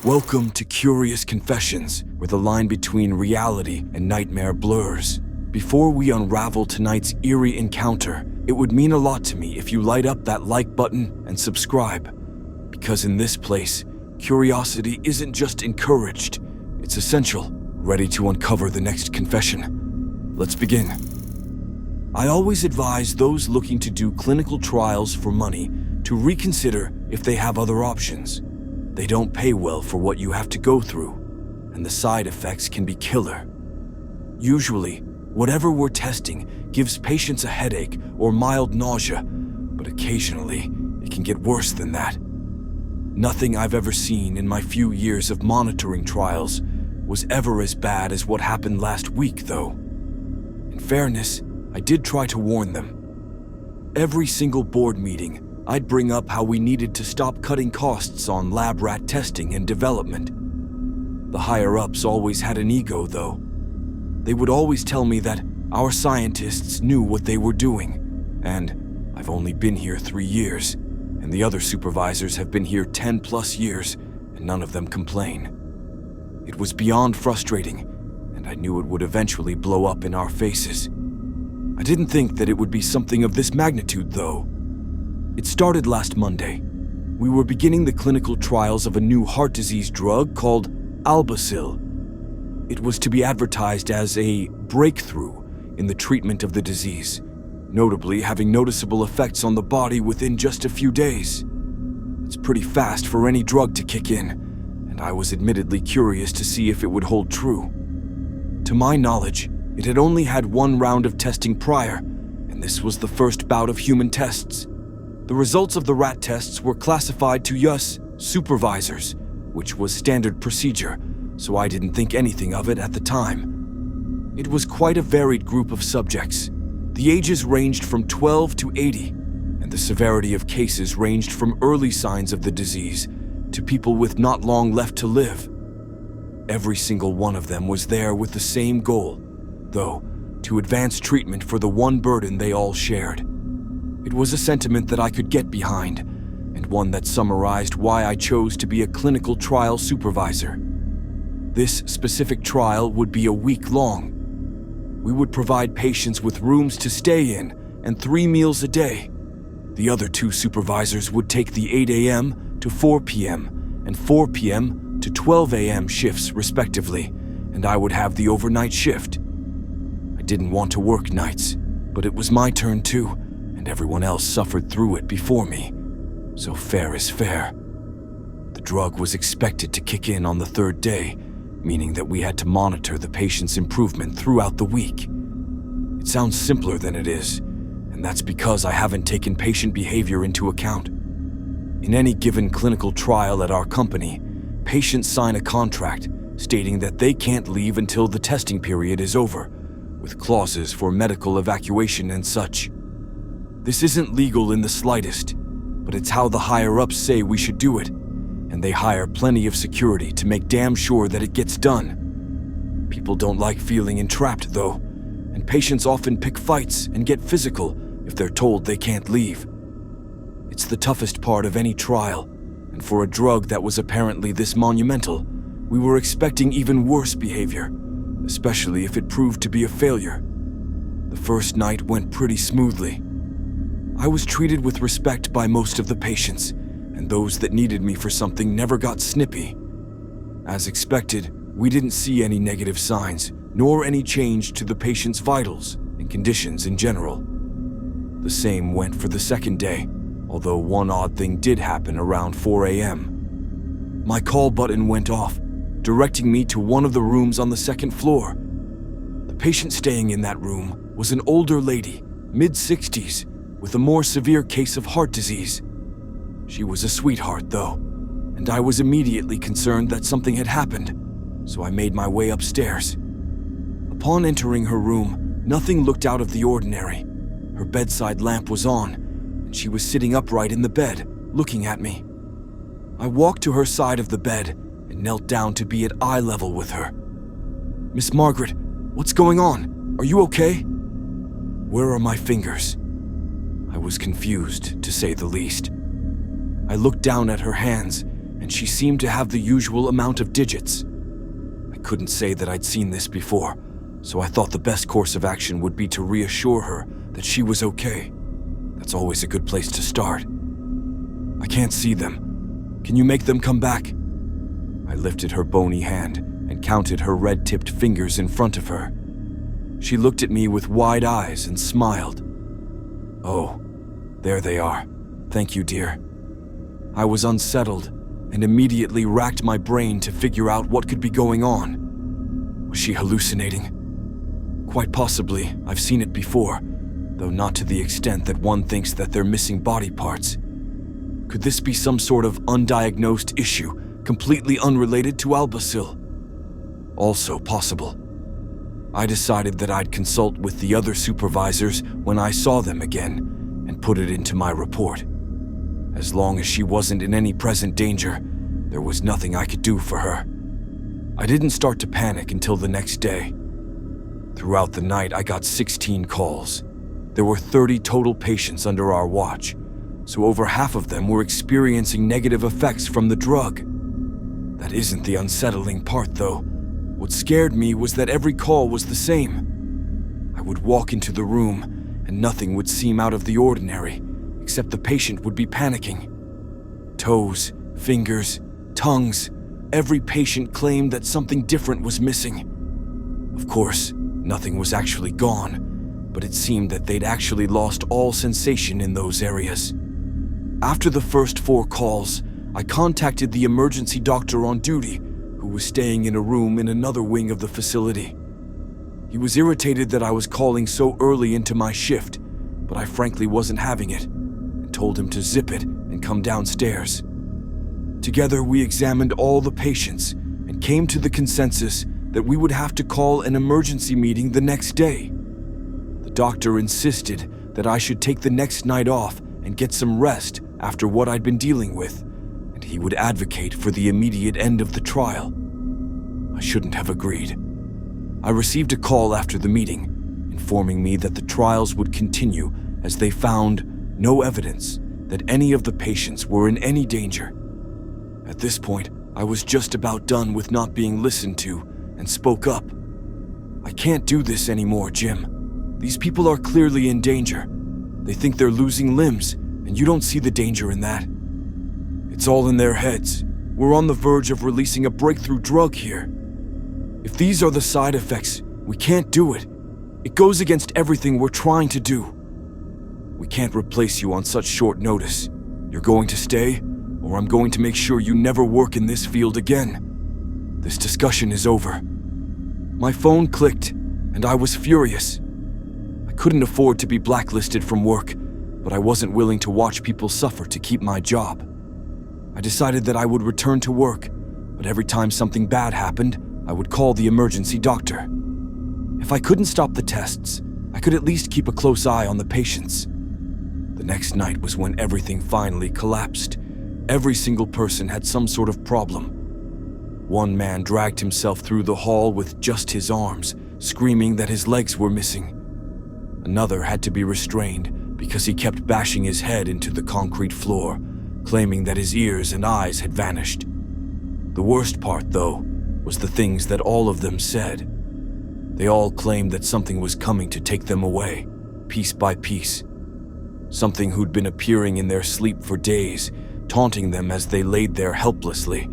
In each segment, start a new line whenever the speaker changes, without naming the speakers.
Welcome to Curious Confessions, where the line between reality and nightmare blurs. Before we unravel tonight's eerie encounter, it would mean a lot to me if you light up that like button and subscribe. Because in this place, curiosity isn't just encouraged, it's essential. Ready to uncover the next confession? Let's begin. I always advise those looking to do clinical trials for money to reconsider if they have other options. They don't pay well for what you have to go through, and the side effects can be killer. Usually, whatever we're testing gives patients a headache or mild nausea, but occasionally it can get worse than that. Nothing I've ever seen in my few years of monitoring trials was ever as bad as what happened last week, though. In fairness, I did try to warn them. Every single board meeting, I'd bring up how we needed to stop cutting costs on lab rat testing and development. The higher-ups always had an ego, though. They would always tell me that our scientists knew what they were doing, and I've only been here 3 years, and the other supervisors have been here 10+ years, and none of them complain. It was beyond frustrating, and I knew it would eventually blow up in our faces. I didn't think that it would be something of this magnitude, though. It started last Monday. We were beginning the clinical trials of a new heart disease drug called Albacil. It was to be advertised as a breakthrough in the treatment of the disease, notably having noticeable effects on the body within just a few days. It's pretty fast for any drug to kick in, and I was admittedly curious to see if it would hold true. To my knowledge, it had only had one round of testing prior, and this was the first bout of human tests. The results of the rat tests were classified to us supervisors, which was standard procedure, so I didn't think anything of it at the time. It was quite a varied group of subjects. The ages ranged from 12 to 80, and the severity of cases ranged from early signs of the disease to people with not long left to live. Every single one of them was there with the same goal, though, to advance treatment for the one burden they all shared. It was a sentiment that I could get behind, and one that summarized why I chose to be a clinical trial supervisor. This specific trial would be a week long. We would provide patients with rooms to stay in and 3 meals a day. The other 2 supervisors would take the 8 a.m. to 4 p.m. and 4 p.m. to 12 a.m. shifts respectively, and I would have the overnight shift. I didn't want to work nights, but it was my turn too, and everyone else suffered through it before me, so fair is fair. The drug was expected to kick in on the 3rd day, meaning that we had to monitor the patient's improvement throughout the week. It sounds simpler than it is, and that's because I haven't taken patient behavior into account. In any given clinical trial at our company, patients sign a contract stating that they can't leave until the testing period is over, with clauses for medical evacuation and such. This isn't legal in the slightest, but it's how the higher-ups say we should do it, and they hire plenty of security to make damn sure that it gets done. People don't like feeling entrapped, though, and patients often pick fights and get physical if they're told they can't leave. It's the toughest part of any trial, and for a drug that was apparently this monumental, we were expecting even worse behavior, especially if it proved to be a failure. The first night went pretty smoothly. I was treated with respect by most of the patients, and those that needed me for something never got snippy. As expected, we didn't see any negative signs, nor any change to the patient's vitals and conditions in general. The same went for the 2nd day, although one odd thing did happen around 4 a.m. My call button went off, directing me to one of the rooms on the 2nd floor. The patient staying in that room was an older lady, mid-60s, with a more severe case of heart disease. She was a sweetheart, though, and I was immediately concerned that something had happened, so I made my way upstairs. Upon entering her room, nothing looked out of the ordinary. Her bedside lamp was on, and she was sitting upright in the bed, looking at me. I walked to her side of the bed and knelt down to be at eye level with her. "Miss Margaret, what's going on? Are you okay?" "Where are my fingers?" I was confused, to say the least. I looked down at her hands, and she seemed to have the usual amount of digits. I couldn't say that I'd seen this before, so I thought the best course of action would be to reassure her that she was okay. That's always a good place to start. I can't see them. Can you make them come back? I lifted her bony hand and counted her red-tipped fingers in front of her. She looked at me with wide eyes and smiled. Oh, there they are. Thank you, dear. I was unsettled and immediately racked my brain to figure out what could be going on. Was she hallucinating? Quite possibly. I've seen it before, though not to the extent that one thinks that they're missing body parts. Could this be some sort of undiagnosed issue, completely unrelated to Albacil? Also possible. I decided that I'd consult with the other supervisors when I saw them again and put it into my report. As long as she wasn't in any present danger, there was nothing I could do for her. I didn't start to panic until the next day. Throughout the night, I got 16 calls. There were 30 total patients under our watch, so over half of them were experiencing negative effects from the drug. That isn't the unsettling part, though. What scared me was that every call was the same. I would walk into the room, and nothing would seem out of the ordinary, except the patient would be panicking. Toes, fingers, tongues, every patient claimed that something different was missing. Of course, nothing was actually gone, but it seemed that they'd actually lost all sensation in those areas. After the first 4 calls, I contacted the emergency doctor on duty, who was staying in a room in another wing of the facility. He was irritated that I was calling so early into my shift, but I frankly wasn't having it, and told him to zip it and come downstairs. Together, we examined all the patients and came to the consensus that we would have to call an emergency meeting the next day. The doctor insisted that I should take the next night off and get some rest after what I'd been dealing with, and he would advocate for the immediate end of the trial. I shouldn't have agreed. I received a call after the meeting, informing me that the trials would continue as they found no evidence that any of the patients were in any danger. At this point, I was just about done with not being listened to and spoke up. I can't do this anymore, Jim. These people are clearly in danger. They think they're losing limbs, and you don't see the danger in that. It's all in their heads. We're on the verge of releasing a breakthrough drug here. If these are the side effects, we can't do it. It goes against everything we're trying to do. We can't replace you on such short notice. You're going to stay, or I'm going to make sure you never work in this field again. This discussion is over. My phone clicked, and I was furious. I couldn't afford to be blacklisted from work, but I wasn't willing to watch people suffer to keep my job. I decided that I would return to work, but every time something bad happened, I would call the emergency doctor. If I couldn't stop the tests, I could at least keep a close eye on the patients. The next night was when everything finally collapsed. Every single person had some sort of problem. One man dragged himself through the hall with just his arms, screaming that his legs were missing. Another had to be restrained because he kept bashing his head into the concrete floor, claiming that his ears and eyes had vanished. The worst part, though, was the things that all of them said. They all claimed that something was coming to take them away, piece by piece. Something who'd been appearing in their sleep for days, taunting them as they laid there helplessly.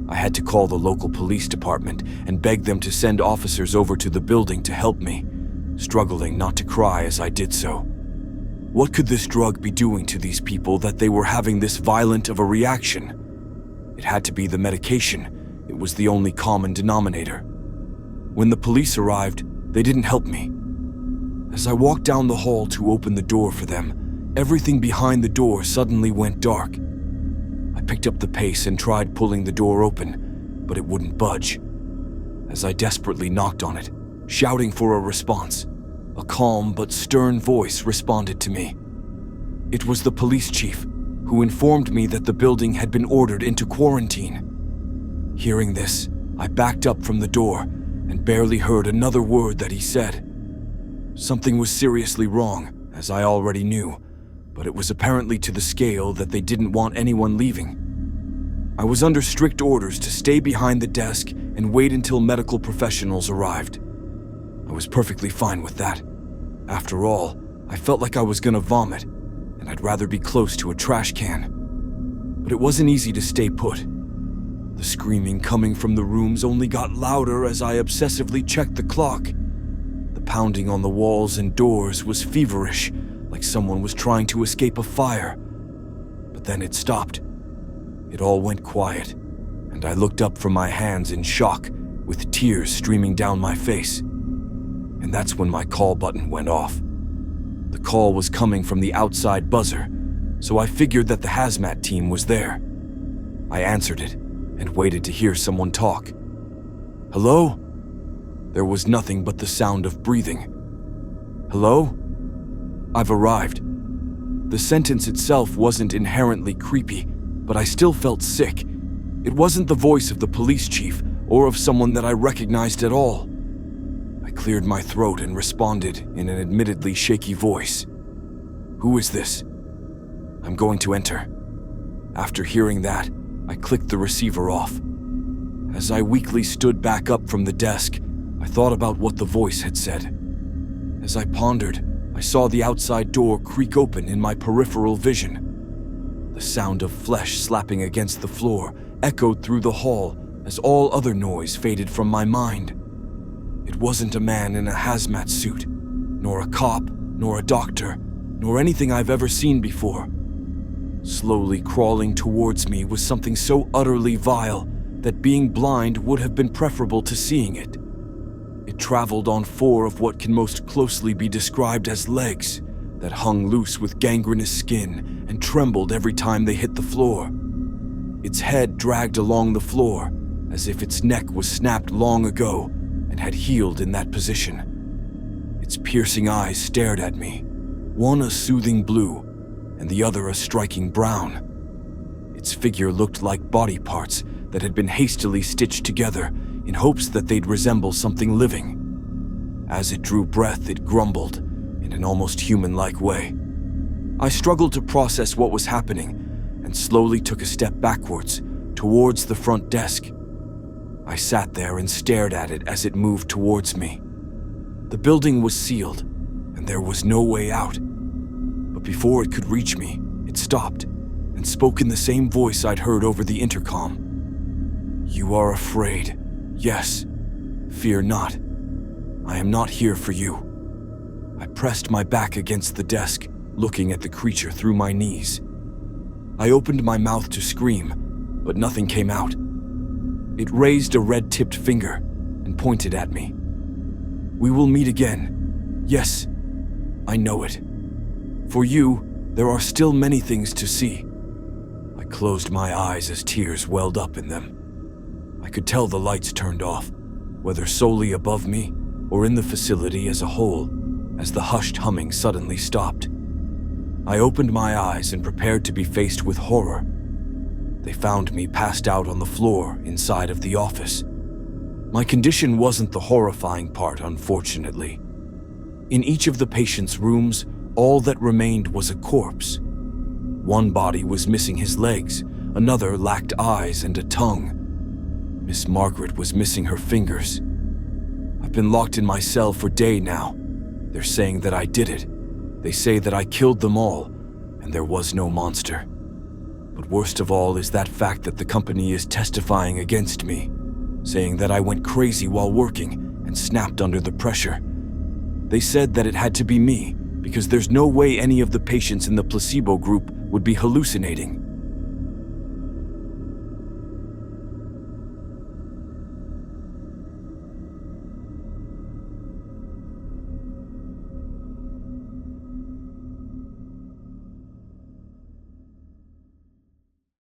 I had to call the local police department and beg them to send officers over to the building to help me, struggling not to cry as I did so. What could this drug be doing to these people that they were having this violent of a reaction? It had to be the medication. It was the only common denominator. When the police arrived, they didn't help me. As I walked down the hall to open the door for them, everything behind the door suddenly went dark. I picked up the pace and tried pulling the door open, but it wouldn't budge. As I desperately knocked on it, shouting for a response, a calm but stern voice responded to me. It was the police chief, who informed me that the building had been ordered into quarantine. Hearing this, I backed up from the door and barely heard another word that he said. Something was seriously wrong, as I already knew, but it was apparently to the scale that they didn't want anyone leaving. I was under strict orders to stay behind the desk and wait until medical professionals arrived. I was perfectly fine with that. After all, I felt like I was gonna vomit, and I'd rather be close to a trash can. But it wasn't easy to stay put. The screaming coming from the rooms only got louder as I obsessively checked the clock. The pounding on the walls and doors was feverish, like someone was trying to escape a fire. But then it stopped. It all went quiet, and I looked up from my hands in shock, with tears streaming down my face. And that's when my call button went off. The call was coming from the outside buzzer, so I figured that the hazmat team was there. I answered it and waited to hear someone talk. Hello? There was nothing but the sound of breathing. Hello? I've arrived. The sentence itself wasn't inherently creepy, but I still felt sick. It wasn't the voice of the police chief or of someone that I recognized at all. I cleared my throat and responded in an admittedly shaky voice. Who is this? I'm going to enter. After hearing that, I clicked the receiver off. As I weakly stood back up from the desk, I thought about what the voice had said. As I pondered, I saw the outside door creak open in my peripheral vision. The sound of flesh slapping against the floor echoed through the hall as all other noise faded from my mind. It wasn't a man in a hazmat suit, nor a cop, nor a doctor, nor anything I've ever seen before. Slowly crawling towards me was something so utterly vile that being blind would have been preferable to seeing it. It traveled on 4 of what can most closely be described as legs that hung loose with gangrenous skin and trembled every time they hit the floor. Its head dragged along the floor as if its neck was snapped long ago and had healed in that position. Its piercing eyes stared at me, one a soothing blue and the other a striking brown. Its figure looked like body parts that had been hastily stitched together in hopes that they'd resemble something living. As it drew breath, it grumbled in an almost human-like way. I struggled to process what was happening and slowly took a step backwards towards the front desk. I sat there and stared at it as it moved towards me. The building was sealed, and there was no way out. But before it could reach me, it stopped and spoke in the same voice I'd heard over the intercom. You are afraid. Yes. Fear not. I am not here for you. I pressed my back against the desk, looking at the creature through my knees. I opened my mouth to scream, but nothing came out. It raised a red-tipped finger and pointed at me. We will meet again. Yes, I know it. For you, there are still many things to see. I closed my eyes as tears welled up in them. I could tell the lights turned off, whether solely above me or in the facility as a whole, as the hushed humming suddenly stopped. I opened my eyes and prepared to be faced with horror. They found me passed out on the floor inside of the office. My condition wasn't the horrifying part, unfortunately. In each of the patient's rooms, all that remained was a corpse. One body was missing his legs, another lacked eyes and a tongue. Miss Margaret was missing her fingers. I've been locked in my cell for days now. They're saying that I did it. They say that I killed them all, and there was no monster. But worst of all is that fact that the company is testifying against me, saying that I went crazy while working and snapped under the pressure. They said that it had to be me, because there's no way any of the patients in the placebo group would be hallucinating.